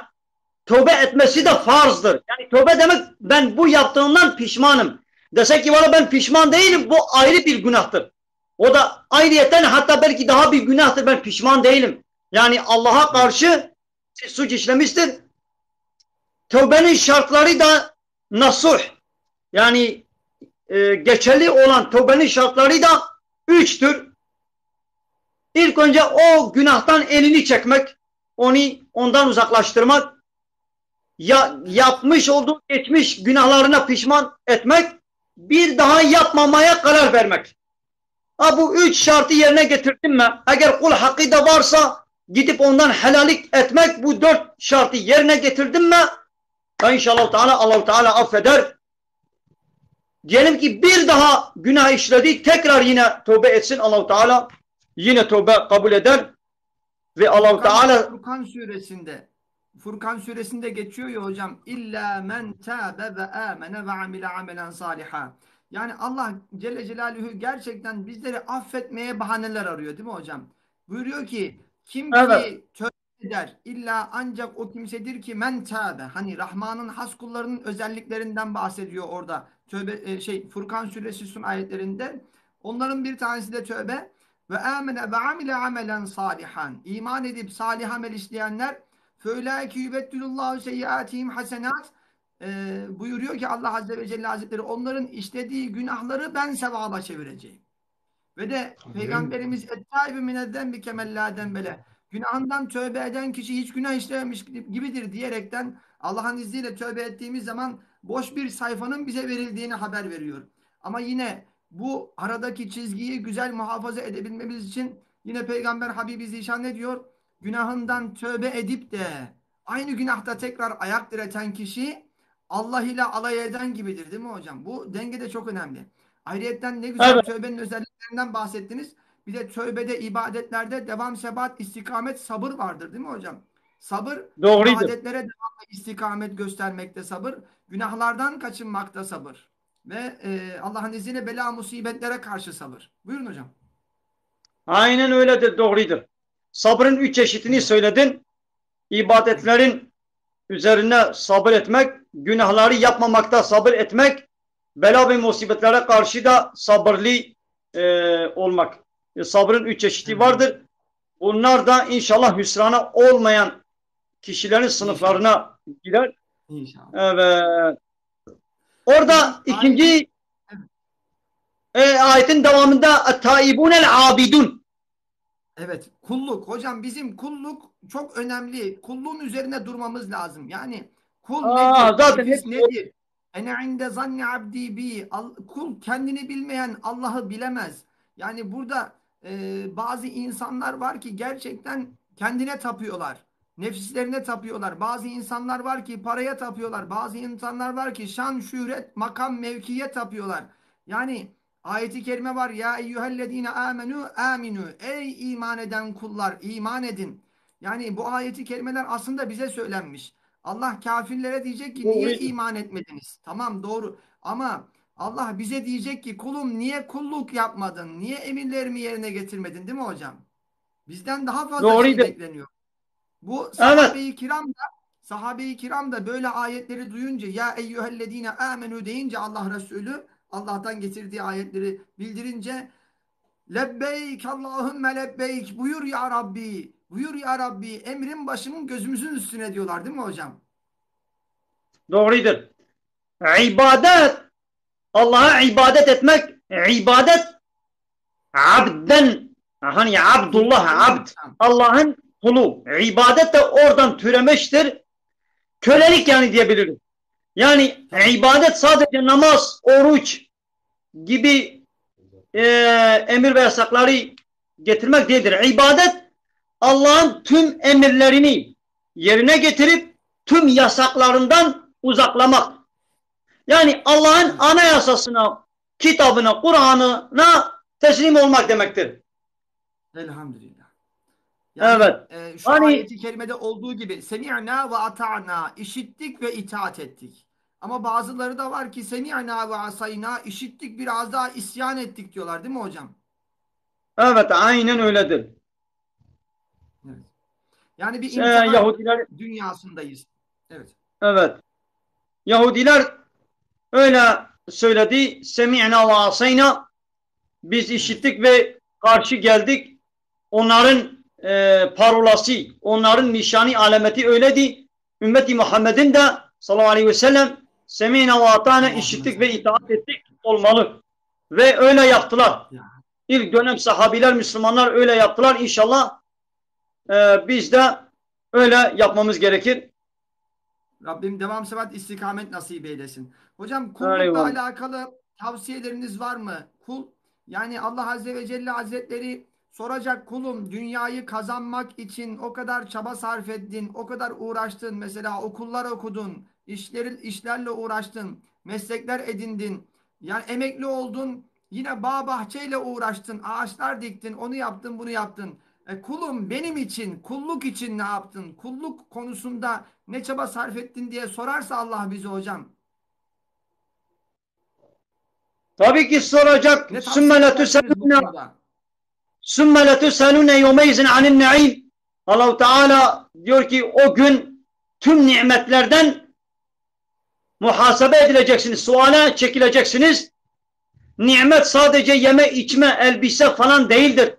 tövbe etmesi de farzdır. Yani tövbe demek ben bu yaptığımdan pişmanım. Desek ki valla ben pişman değilim, bu ayrı bir günahtır. O da ayrıyeten hatta belki daha bir günahtır, ben pişman değilim. Yani Allah'a karşı suç işlemiştir. Tövbenin şartları da nasuh. Yani geçerli olan tövbenin şartları da 3'tür. İlk önce o günahtan elini çekmek, ondan uzaklaştırmak, yapmış olduğu geçmiş günahlarına pişman etmek, bir daha yapmamaya karar vermek. Bu 3 şartı yerine getirdin mi? Eğer kul hakkı da varsa gidip ondan helallik etmek, bu 4 şartı yerine getirdin mi? İnşallah Allah-u Teala affeder. Diyelim ki bir daha günah işledi, tekrar yine tövbe etsin, Allah-u Teala yine tövbe kabul eder ve Allah-u Teala Furkan suresinde geçiyor ya hocam, İlla men tâbe ve âmene ve amile amelen saliha. Yani Allah Celle Celaluhu gerçekten bizleri affetmeye bahaneler arıyor değil mi hocam? Buyuruyor ki kim ki tövbe eder illa ancak o kimsedir ki men tâbe. Hani Rahman'ın has kullarının özelliklerinden bahsediyor orada. Furkan suresi son ayetlerinde. Onların bir tanesi de tövbe. Ve amene ve amile amelen salihan. İman edip salih amel işleyenler فَاُولَٰئِكِ يُبَدِّلُ اللّٰهُ سَيِّئَاتِهِمْ حَسَنَاتٍ buyuruyor ki Allah Azze ve Celle Hazretleri onların işlediği günahları ben sevaba çevireceğim. Ve de Peygamberimiz اَتَّائِبُ مِنَ الذَّنْبِ كَمَلَّا دَنْبَلَ günahından tövbe eden kişi hiç günah işlememiş gibidir diyerekten Allah'ın izniyle tövbe ettiğimiz zaman boş bir sayfanın bize verildiğini haber veriyor. Ama yine bu aradaki çizgiyi güzel muhafaza edebilmemiz için yine Peygamber Habibi Zişan ne diyor? Günahından tövbe edip de aynı günahta tekrar ayak direten kişi Allah ile alay eden gibidir değil mi hocam? Bu denge de çok önemli. Ayrıyetten ne güzel tövbenin özelliklerinden bahsettiniz. Bir de tövbede, ibadetlerde devam, sebat, istikamet, sabır vardır değil mi hocam? Sabır, ibadetlere devam ve istikamet göstermekte sabır, günahlardan kaçınmakta sabır. Ve Allah'ın izniyle bela musibetlere karşı sabır. Buyurun hocam. Aynen öyledir, doğrudur. Sabrın 3 çeşitini söyledin. İbadetlerin üzerine sabır etmek, günahları yapmamakta sabır etmek, bela ve musibetlere karşı da sabırlı olmak. Sabrın 3 çeşidi vardır. Bunlar da inşallah hüsrana olmayan kişilerin sınıflarına girer. İnşallah. Evet. Orada ikinci ayetin devamında "Taibunel abidun." Evet, kulluk. Hocam bizim kulluk çok önemli. Kulluğun üzerine durmamız lazım. Yani kul nedir? Zaten Nefis nedir? Ene inde zanni abdi bi. Kul kendini bilmeyen Allah'ı bilemez. Yani burada bazı insanlar var ki gerçekten kendine tapıyorlar. Nefislerine tapıyorlar. Bazı insanlar var ki paraya tapıyorlar. Bazı insanlar var ki şan, şöhret, makam, mevkiye tapıyorlar. Yani ayet-i kerime var. Ya eyyühellezine amenu aminu. Ey iman eden kullar, iman edin. Yani bu ayeti kerimeler aslında bize söylenmiş. Allah kafirlere diyecek ki niye iman etmediniz? Tamam, doğru. Ama Allah bize diyecek ki kulum niye kulluk yapmadın? Niye emirlerimi yerine getirmedin, değil mi hocam? Bizden daha fazla şey bekleniyor. Bu sahabe-i kiram da böyle ayetleri duyunca ya eyyühellezine amenu deyince Allah Resulü Allah'tan getirdiği ayetleri bildirince lebbeyk Allahümme lebbeyk buyur ya Rabbi, buyur ya Rabbi, emrin başımın gözümüzün üstüne diyorlar, değil mi hocam? Doğrudur. İbadet, Allah'a ibadet etmek, ibadet abden, hani Abdullah, abd, Allah'ın kulu. İbadet de oradan türemiştir. Kölelik yani diyebiliriz. Yani ibadet sadece namaz, oruç gibi emir ve yasakları getirmek değildir. İbadet Allah'ın tüm emirlerini yerine getirip tüm yasaklarından uzaklamak. Yani Allah'ın anayasasına, kitabına, Kur'an'ına teslim olmak demektir. Elhamdülillah. Yani, evet. Şu ayeti kerimede olduğu gibi semi'na ve ata'na, işittik ve itaat ettik. Ama bazıları da var ki semi'na ve asayna, işittik biraz daha isyan ettik diyorlar, değil mi hocam? Evet, aynen öyledir. Evet. Yani bir imtihan Yahudiler dünyasındayız. Evet. Evet. Yahudiler öyle söyledi. Semi'na ve asayna, biz işittik ve karşı geldik. Onların parolası, onların nişani alameti öyleydi. Ümmeti Muhammed'in de sallallahu aleyhi ve sellem semîne ve atâne, işittik ve itaat ettik olmalı. Ve öyle yaptılar. İlk dönem sahabiler, Müslümanlar öyle yaptılar. İnşallah biz de öyle yapmamız gerekir. Rabbim devam sebat istikamet nasip eylesin. Hocam kullukla alakalı tavsiyeleriniz var mı? Kul, yani Allah Azze ve Celle Hazretleri soracak, kulum dünyayı kazanmak için o kadar çaba sarf ettin, o kadar uğraştın, mesela okullar okudun, işlerle uğraştın, meslekler edindin, yani emekli oldun, yine bağ bahçeyle uğraştın, ağaçlar diktin, onu yaptın, bunu yaptın. Kulum benim için, kulluk için ne yaptın? Kulluk konusunda ne çaba sarf ettin diye sorarsa Allah bize hocam. Tabii ki soracak. Sümme letuselune yevmeyzin anin ne'im. Allah-u Teala diyor ki o gün tüm nimetlerden muhasebe edileceksiniz. Suale çekileceksiniz. Nimet sadece yeme, içme, elbise falan değildir.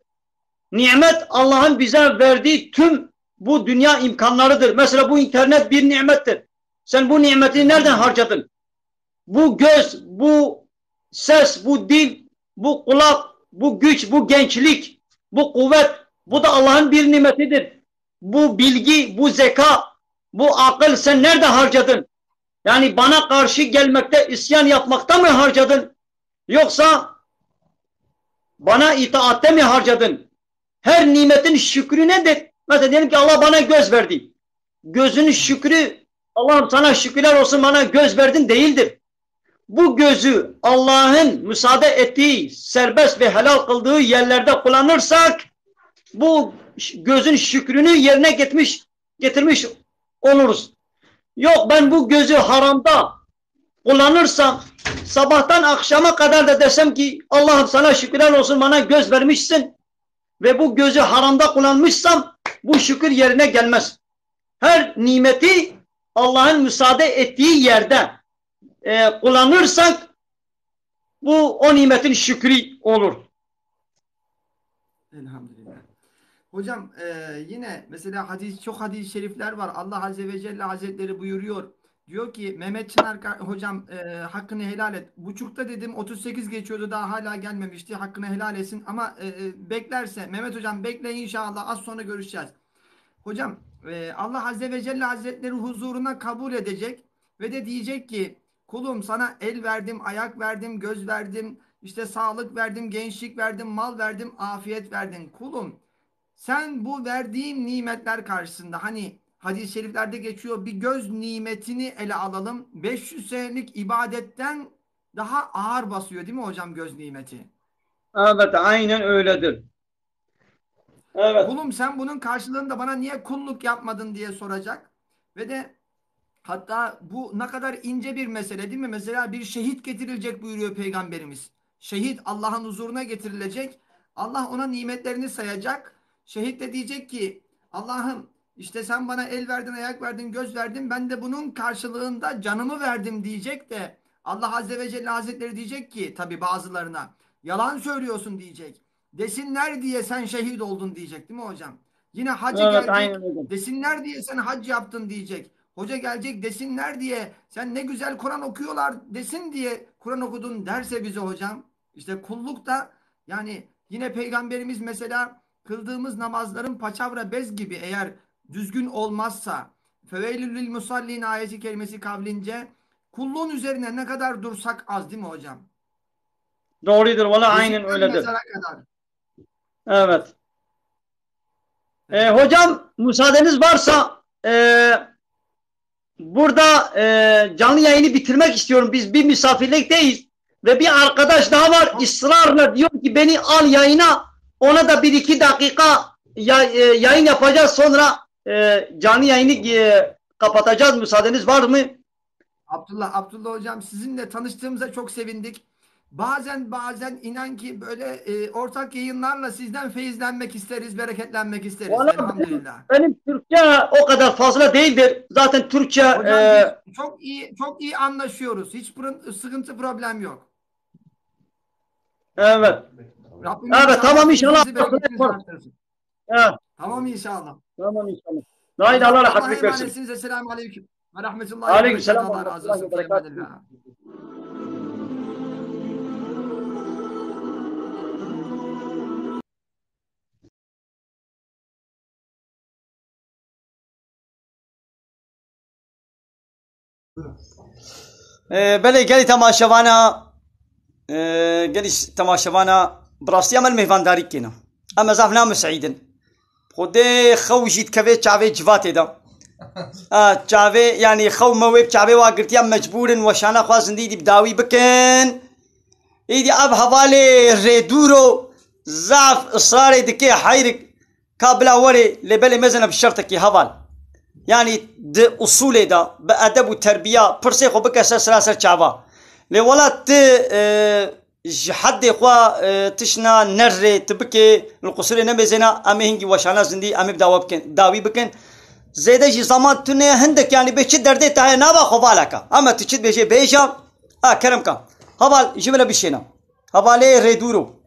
Nimet Allah'ın bize verdiği tüm bu dünya imkanlarıdır. Mesela bu internet bir nimettir. Sen bu nimetini nereden harcadın? Bu göz, bu ses, bu dil, bu kulak, bu güç, bu gençlik, bu kuvvet, bu da Allah'ın bir nimetidir. Bu bilgi, bu zeka, bu akıl sen nerede harcadın? Yani bana karşı gelmekte, isyan yapmakta mı harcadın? Yoksa bana itaatte mi harcadın? Her nimetin şükrü nedir? Mesela diyelim ki Allah bana göz verdi. Gözün şükrü, Allah'ım sana şükürler olsun bana göz verdin değildir. Bu gözü Allah'ın müsaade ettiği, serbest ve helal kıldığı yerlerde kullanırsak bu gözün şükrünü yerine getirmiş oluruz. Yok ben bu gözü haramda kullanırsam, sabahtan akşama kadar da desem ki Allah'ım sana şükürler olsun bana göz vermişsin ve bu gözü haramda kullanmışsam bu şükür yerine gelmez. Her nimeti Allah'ın müsaade ettiği yerde kullanırsak bu o nimetin şükrü olur. Elhamdülillah. Hocam yine mesela çok hadis-i şerifler var. Allah Azze ve Celle Hazretleri buyuruyor. Diyor ki Mehmet Çınar hocam hakkını helal et. Buçukta dedim 38 geçiyordu daha hala gelmemişti. Hakkını helal etsin ama beklerse Mehmet hocam bekle inşallah az sonra görüşeceğiz. Hocam Allah Azze ve Celle Hazretleri huzuruna kabul edecek ve de diyecek ki kulum sana el verdim, ayak verdim, göz verdim, işte sağlık verdim, gençlik verdim, mal verdim, afiyet verdim. Kulum sen bu verdiğim nimetler karşısında hani hadis-i şeriflerde geçiyor bir göz nimetini ele alalım. 500 senelik ibadetten daha ağır basıyor değil mi hocam göz nimeti? Evet, aynen öyledir. Evet. Kulum sen bunun karşılığında bana niye kulluk yapmadın diye soracak. Ve de hatta bu ne kadar ince bir mesele değil mi? Mesela bir şehit getirilecek buyuruyor Peygamberimiz. Şehit Allah'ın huzuruna getirilecek. Allah ona nimetlerini sayacak. Şehit de diyecek ki Allah'ım işte sen bana el verdin, ayak verdin, göz verdin. Ben de bunun karşılığında canımı verdim diyecek de Allah Azze ve Celle Hazretleri diyecek ki tabi bazılarına yalan söylüyorsun diyecek. Desinler diye sen şehit oldun diyecek değil mi hocam? Yine hacı Evet, aynen gelecek. öyle. Desinler diye sen hac yaptın diyecek. Hoca gelecek desinler diye sen ne güzel Kur'an okuyorlar desin diye Kur'an okudun derse bize hocam. İşte kulluk da yani yine Peygamberimiz mesela kıldığımız namazların paçavra bez gibi eğer düzgün olmazsa feveylül lil musallin ayeti kelimesi kavlince kulluğun üzerine ne kadar dursak az değil mi hocam? Doğrudur. Valla aynen Beşikten öyledir. mezara kadar. Evet. Evet. Hocam müsaadeniz varsa burada canlı yayını bitirmek istiyorum. Biz bir misafirlikteyiz. Ve bir arkadaş daha var ısrarla diyor ki beni al yayına. Ona da 1-2 dakika yayın yapacağız. Sonra canlı yayını kapatacağız. Müsaadeniz var mı? Abdullah hocam sizinle tanıştığımıza çok sevindik. Bazen inan ki böyle ortak yayınlarla sizden feyizlenmek isteriz, bereketlenmek isteriz. Valla Elhamdülillah. benim Türkçe o kadar fazla değildir. Zaten Türkçe Hocam biz çok iyi anlaşıyoruz. Hiç sıkıntı problem yok. evet. Rabbim Evet, inşallah tamam inşallah. feyzinizi, bereketinizi artırsın. Evet, Tamam inşallah. tamam inşallah. La ilahe Hocam illallah Allah'a haklık versin. emanetsiniz. Esselamu aleyküm. Ve rahmetullahi ve Aleyküm berekatuhu. selam. Allah razı Rahmetullahi olsun. ve Fi berekatuhu. emanillah. بله گلی تماشاوانا گلی تماشاوانا براستی عمل مهوانداری کنا اما زعفنا مسعیدن خودی خوجید كوي چاوي جواتي دا چاوي يعني خو مويب چاوي واقرتيا مجبورن وشانا خوازن دي بداوي بكن ايدي اب حوالي ريدورو زعف اصراري دكي حيرك كابلا وري لبلي مزنه بشرطك حوال يعني د اصول دا بادب وتربيه برسي خو بك سلاسل چاوا لولات حد خوا تشنا نر تبكي القصور نمزنا امهنجي وشانا زندي ام بداوا بكن داوي بكن زيده جي زمان تنه هندك يعني بيش درده تاع نابا خوالك اما تشد بيجي بيجا كرمك حوال جمله بشينا حوالي ريدورو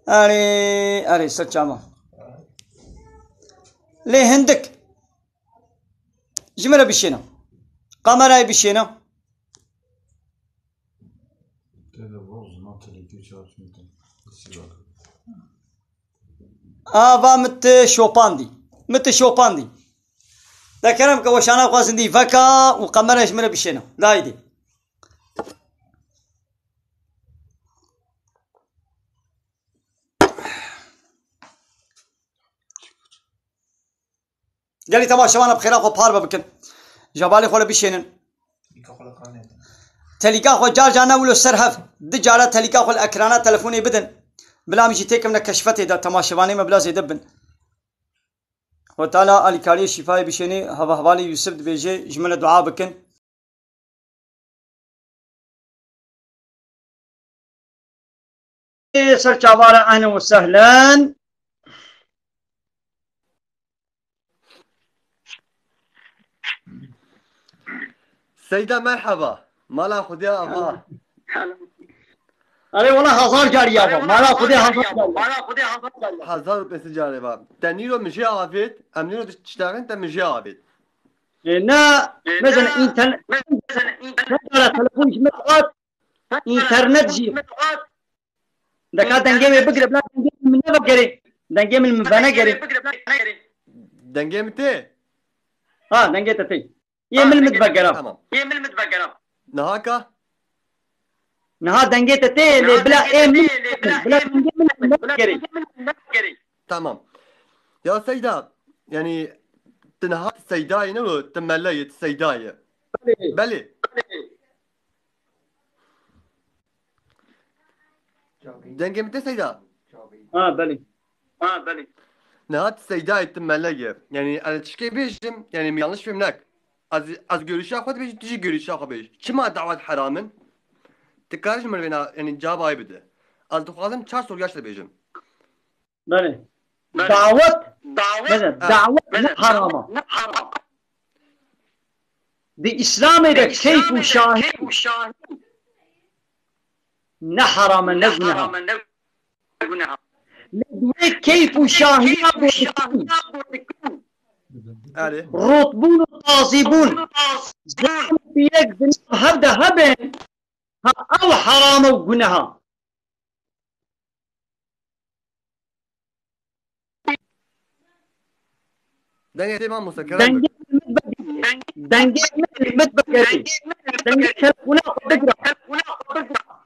اري سچاما لي هندك جمله بشينا قمراي بشينا مت شوباندي ده كلام كوشانا قاسندي فكا وقمراي جمله بشينا دايدي قال لي تمام شوانا بخير اخو بحاربه بكن جبالي خوله بشينن تلقا خو جار جانا ولو سرهف دجاله تلقا خو الاكرانات تلفوني بدن بلا مشي تيك من كشفتي دا تماشواني مبلا زيدبن وتعالى الكاري شفاء بشيني هوا حوالي يوسف بيجي جمله دعاء بكن سر چاواره اهلا وسهلا سيدة مرحبا مالا خدي أبا अरे वाला 1000 جاري ابا مالا خدي 1000 حزار بس جاربا تنيرو مشي عافيت أمنيرو تشتغل أنت مشي عافيت نا مثلا انترنت تلفون متقاط انترنت جي دكا دنگي بقرب لا دنگي من بقري دنگي من بنا قري دنجي متى ها دنگي تتي يمل متبقرا تمام نهاكا نها دنگي تتي بلا ايه بلا دنگي من بقري تمام يا سيدة يعني تنهات السيداية نو تملاية السيداية بلي دنجي متى سيدة اه بلي نهات السيداية تملاية يعني أنا تشكي بيجم يعني yanlış فهمناك az görüşe خود بيجي تيجي görüşe خود بيجي كما دعوة حرامن تكارش من بينا يعني جاب هاي بده az دخوازم 4 soru yaşla بيجم بلي مثلا دعوة حرامة دي إسلامي ده كيف وشاهد نحرم نزنها كيف وشاهد علي رطبون طازبون بيك هبدا هبن أو حرام وقنها دنجي تمام مسكرة دنجي متبقري دنجي تلفونا قدقرا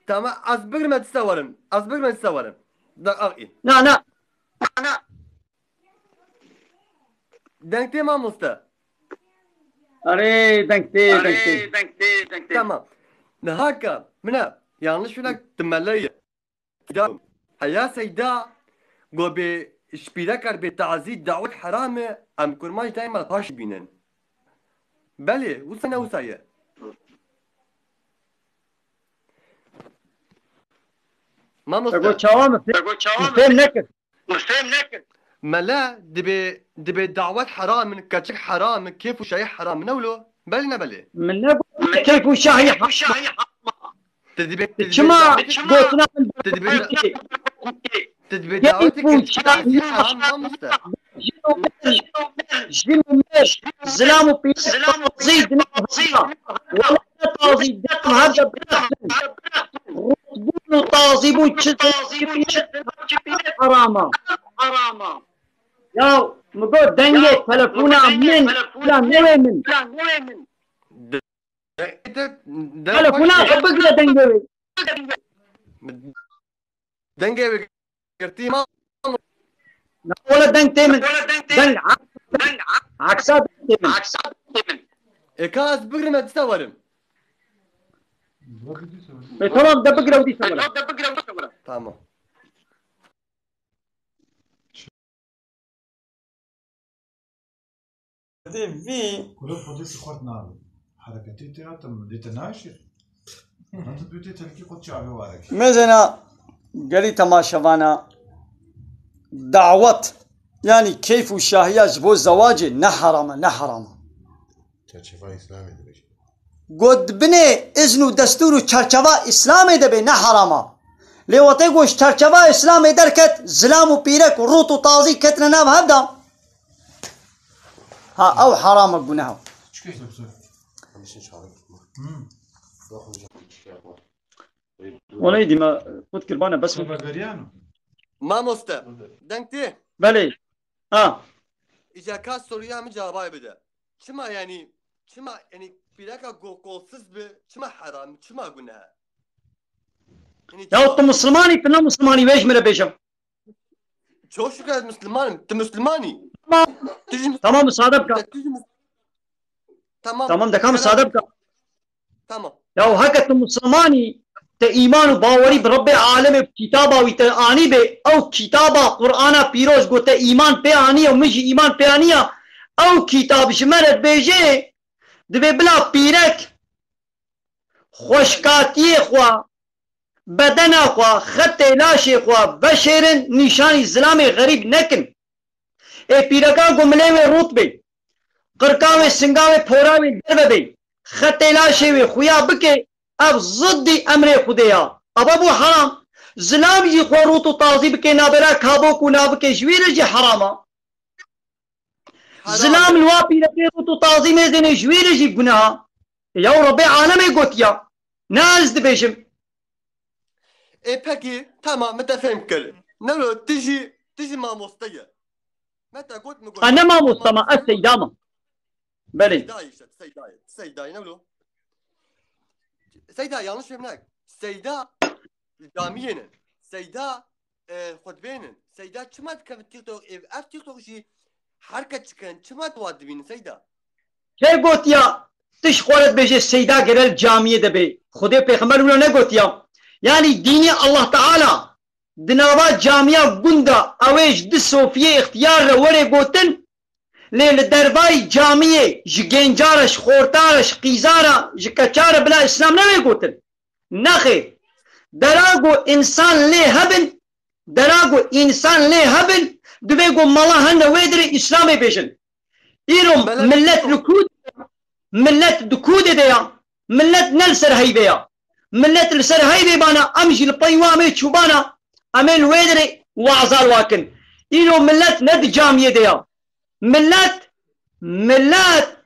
تمام az بقر ما تستورم دقائق لا دنجي تمام مستا أري دنجتي tamam نهاكا منا yanlış فينك تملية يا سيدا قوبي شبيركر بتعزيز دعوة حرامة أم كرماش دايما طاش بينن بلي وسنا وسايا ما تقول مست شوام فهم نكر ملا دبي دعوة حرام كتشك حرام كيف وشاي حرام نولو بلي من نقول كيف وشاهي تدبي شما قلتنا تدبي دعوتك الشيء حرام ما مست جيم مش زلام وبي زيد ولا طازي دم هذا رطبون طازبون حراما يا مقول دنجي تلفونا من لا من تلفونا بقرا دنجي دنجي كرتي ما ولا دنج تيمن دنج عكسات تيمن إكاس بقر ما تستورم تمام ده بقرا ودي سولا تمام كله فضيس خود نار حركتي تياتم ديتناشر انت بيوتي تلقي قد شعبي وارك مثلا قالي تماشوانا دعوت يعني كيف الشاهية جبو الزواج نحرم çerçeve İslami demiş. قد بني إذن دستور چرچوا إسلامي دبي نحرم لوطي قوش چرچوا إسلامي دركت زلام وبيرك وروط وطازي كتنا ناب هبدا ها أو حرام قناها çıkıyorsun bu sefer. Annesini çağırıp tutma. Yok hocam şey yapma. وليدي ما قلت كربانة بس Baba Gariano. ما مست دنجتي بلي ها إذا كاس سوريا من جوابي بده شما يعني بلاكا قولسز ب شما حرام شما قلنا يعني يا أنت مسلماني تنا مسلماني ويش مرة بيشم شو شكل مسلماني انت مسلماني تجي تمام صادبك تمام ده كم صادبك تمام يا هكذا مسلماني إيمان وباوري برب العالم بكتابه ويتآني به أو كتابه قرآن بيروز قلت إيمان بيانية ومجي إيمان بيانية أو كتاب شمرت بيجي دبي بلا بيرك خوشكاتي خوا بدنا خوا خط لاشي خوا بشرن نشاني زلامي غريب نكن اي بيركا قملي روت بي قرقاوي سنگاوي پوراوي درب بي خطي لا شوي خويا بكي أب ضدي أمر خديا أبا بو حرام زلام يجي خوروت وطازي بكي نابرا كابوك ونابكي جوير يجي حراما زلام الوابي لبيروت وطازي ميزين جوير يجي بناها يا ربي عالمي قلت يا ناز دبيشم إيه بكي تمام متى فهم كل نلو تجي مع مصطية متى قلت مقول أنا ما مستمع السيدامة بلي سيداي نلو سيدا yanlış فهمناك سيدا جاميين سيدا خطبين سيدا كما تكتب تيك توك اف تيك توك شي حركة كان كما توادبين سيدا كي قلت يا تش خورت بيجي السيدة قرال جامية دبي خدي بيخمر ولا نقول يا يعني ديني الله تعالى دنابات جامية قندا اويش دي صوفية اختيار وري قوتن ليل درباي جامية جنجارش خورتارش قيزارة جكتشار بلا اسلام نوي قوتن نخي دراغو انسان لي هبن دراغو انسان لي هبن دبيقو مالا هن ويدري اسلامي بيشن إيرم ملت لكود ملت دكود ديا ملت نلسر هيبيا ملت السر هيبي بانا امشي البيوامي تشوبانا امين ويدري وعزال واكن إيرم ملت ند جامية ديا ملت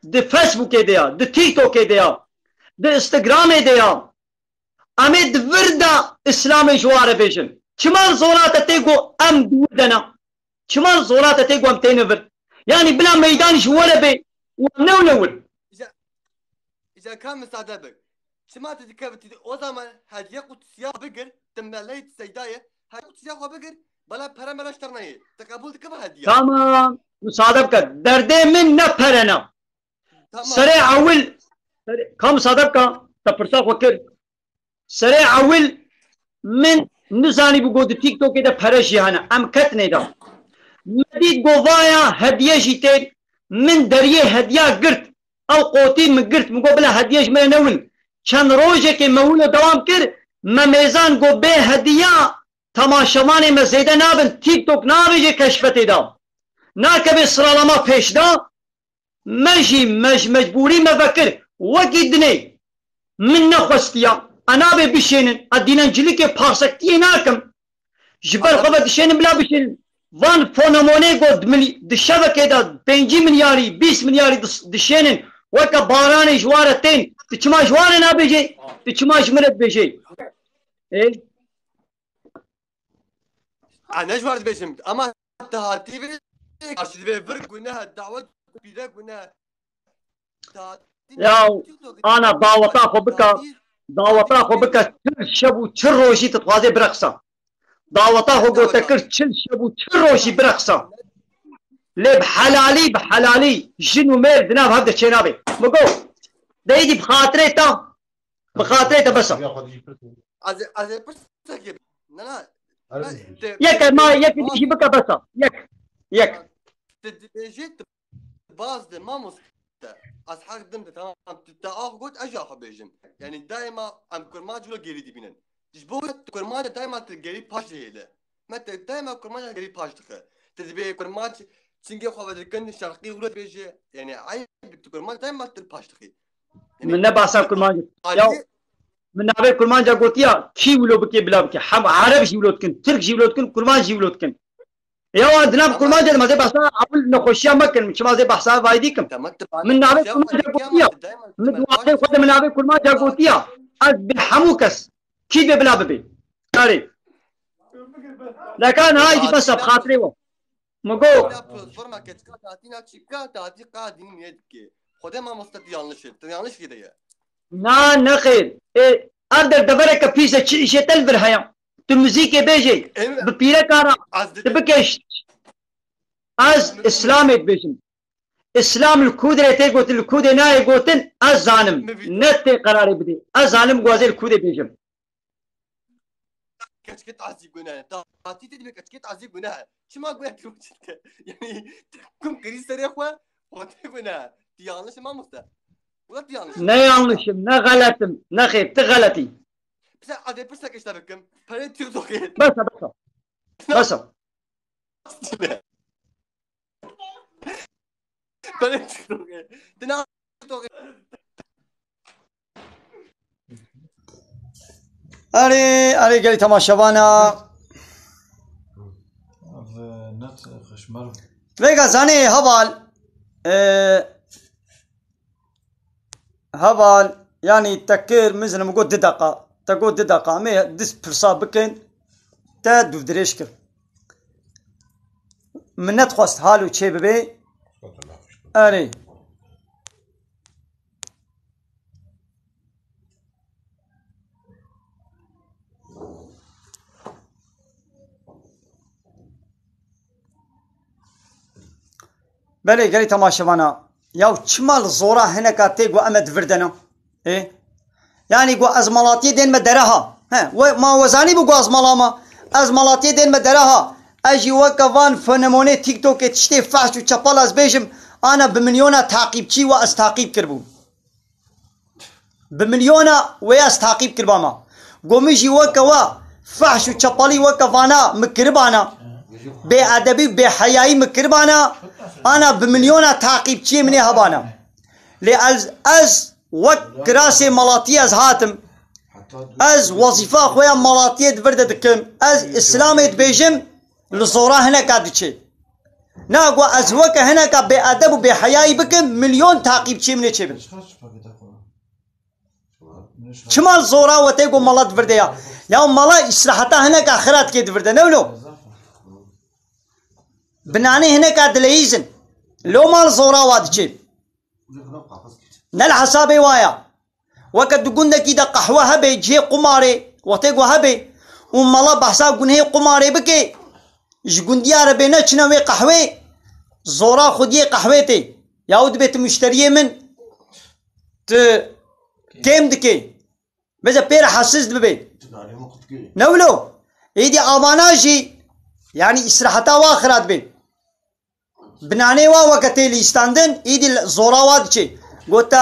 دي فيسبوك ديا دي تيك توك ديا دي انستغرام ديا امين دفردا اسلامي جوار بيشن شمال زورات تيقو ام دودنا شمال زورات تيقو ام تينفر يعني بلا ميدان ولا بي ونول إذا كان مصادبك سمعت ذكرت o zaman hediye kutusuya bıgır tembelleyi seydaya hediye kutusuya bıgır bana para meraştırmayı takabul dıkı hediye تمام مصادبك دردي من نفرنا سريع اول كم صادبك تفرسا فكر سريع اول من نزاني بقود تيك توك ده فرشي هنا ام كتني ده مديد قوايا هديه جيتين من دريه هديه قرت او قوتي من قرت مقابلة هديه من نول كان روجه كي مولو دوام كر ما ميزان قو بي هديه تماشماني ما زيده نابن تيك توك نابجي كشفتي دا ناكبي سرالما پیش دا مجي مجبوري مفكر وكي دني من نخوستيا انا بي بشينن الدينان جليكي بارسكتي ناكم جبر خبت شينن بلا بشينن وان فونوموني قد دشبكه دا 5 ملياري 20 ملياري دشينن وكا باراني جوارتين تشما جوارنا بيجي تشما جمرت بيجي ايه انا جوارت بيشم اما تهاتي بي karşı bir vır günah davet bir de günah يا انا دعوتا خو بك تل شبو تل روشي تتوازي برقصة دعوتا خو تكر تل شبو تل روشي برقصة ليه بحلالي جنو مير دناب هبدا تشينابي مقو دايدي بخاطري بس از برسك لا يك ما يك تجي بك بس يك جيت باز ماموس از حق دم تمام تتاخ قلت اجي اخو بيجم يعني دائما ام كرماج ولا جري ديبينن جبوت كرماج دائما تجري باش هيله متى دائما كرماج جري باش تخ تدبي كرماج تنجي خو بدكن شرقي ولا بيجي يعني عيب كرماج دائما تلباش تخي من نباسا كرماج من نابي كرماج قلت يا كي ولو بكي بلا بكي حم عرب جي ولوتكن ترك جي ولوتكن كرماج جي ولوتكن يا دناب كرماج ما زي بحثا اول نخوشيا مكن مش ما زي بحثا وايديكم من نابي كرماج قلت يا من نابي كرماج قلت يا از بحموكس كي بلا ببي قاري لكن هاي دي بس بخاطري و مقو بلاتفورما كتكا تعطينا تشيكا تعطي قاعدين يدك خدها ما مستطيع yanlış كده يا نا نخير إيه أقدر دبرك بيسة شيء تلفر هيا تمزيك بيجي ببيرة كارا تبكش از إسلامي بيجم إسلام الكودرة تيجوت الكودة ناي جوتن از ظالم نت قراري بدي از ظالم جوازي الكودة بيجم كتكت عزيب جناه تعطي تدبي كتكت عزيب جناه شو ما قلت يعني كم كريس ترى أخوة وتي جناه yanlış ما مستة ولا yanlış ne yanlışım ne galatim ne خير تغلطي بس عادي بس لك إيش تبكم فلين تيجي بس فلين تيجي تنا اري قالي تماشاوانا نت خشمر فيغا زاني هبال يعني تكير مثل ما قلت دقة تقول دقة مي دس برصابكن تدو دريشكر من نتخست حالو تشي ببي اري بله قالي تماشاوانا ياو چمال زورا هنا كاتي قو امد فردنا ايه يعني قو ازمالاتي دين مدرها ها ما وزاني بقو ازمالاما ازمالاتي دين مدرها اجي وكفان فنموني تيك توك تشتي فحش وچپال از بيجم انا بمليونا تعقيب چي و از تعقيب كربو بمليونا وياس تعقيب كرباما قو ميجي وكوا فحش وچپالي وكفانا مكربانا بأدبي بحيائي مكربانا أنا بمليونة تعقيب شيء مني هبانا لأز وك راسي ملاطي از هاتم از وظيفة خويا ملاطي دفرد دكم از إسلامي بيجم لصورة هنا كادشي ناقوا از وك هنا بأدب وبحيائي بكم مليون تعقيب شيء مني شبن شمال زورا وتيقو ملا دفرديا يا ملا إصلاحاتا هنا كآخرات كي دفرد نولو بناني هنا كادليزن لو مال زورا وادشي نل حسابي وايا وقد قلنا كده قهوة هبي جي قماري وتيقو هبي ومالا بحساب قنهي قماري بكي جقنديا ربينا چنوي قهوة زورا خودي قهوتي ياود بيت مشتريه من كيم دكي بزا بير حسس ببي نولو ايدي اماناجي يعني إسراحتا واخرات بين بناني وقتي لي استاندن ايدي زوراوات شي قلت